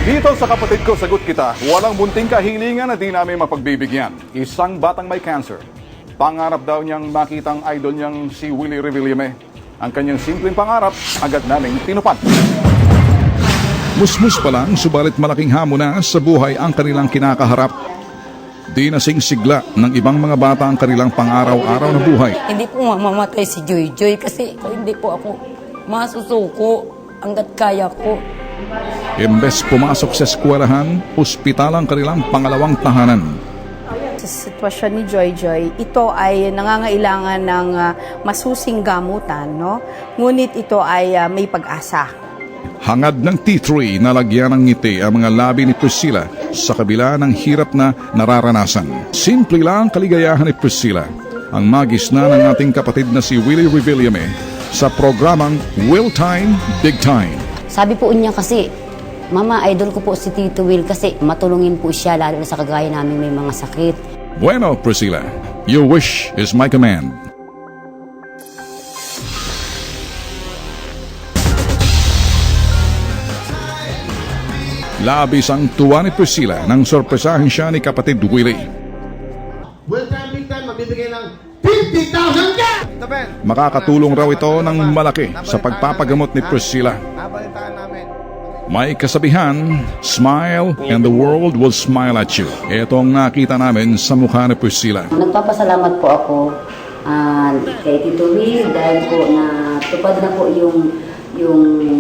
Dito sa Kapatid Ko Sagot Kita, walang munting kahilingan na di namin mapagbibigyan. Isang batang may cancer. Pangarap daw niyang makitang idol niyang si Willie Revillame. Ang kanyang simpleng pangarap, agad naming tinupad. Musmus pa lang, subalit malaking hamon na sa buhay ang kanilang kinakaharap. Di nasing sigla ng ibang mga bata ang kanilang pang-araw-araw na buhay. Hindi po mamamatay si Joy Joy kasi hindi po ako masusuko hanggat kaya ko. Imbes pumasok sa eskwelahan, ospital ang kanilang pangalawang tahanan. Sa sitwasyon ni Joy Joy, ito ay nangangailangan ng masusing gamutan, no? Ngunit ito ay may pag-asa. Hangad ng T3 na lagyan ng ngiti ang mga labi ni Priscilla sa kabila ng hirap na nararanasan. Simple lang ang kaligayahan ni Priscilla, ang magisna ng ating kapatid na si Willie Revillame sa programang Will Time, Big Time. Sabi po niya kasi, Mama, idol ko po si Tito Will kasi matulungin po siya lalo na sa kagaya namin may mga sakit. Bueno, Priscilla, your wish is my command. Labis ang tuwa ni Priscilla nang sorpresahin siya ni kapatid Willie. Will time, big time, magbibigay ng 50,000 ka! Makakatulong raw ito ng malaki sa pagpapagamot ni Priscilla. Nabalitaan namin. May kasabihan, smile and the world will smile at you. Ito ang nakita namin sa mukha ni Priscilla. Nagpapasalamat po ako kay Tito Will dahil po na tupad na po yung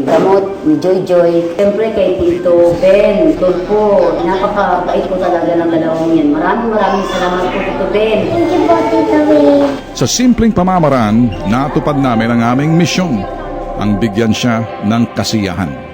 gamot ni Joy Joy. Siyempre kay Tito Ben, doon po, napakabait po talaga ng dalawang yan. Maraming salamat po Tito Ben. Thank you po Tito Will. Sa simpleng pamamaraan, natupad namin ang aming misyon, ang bigyan siya ng kasiyahan.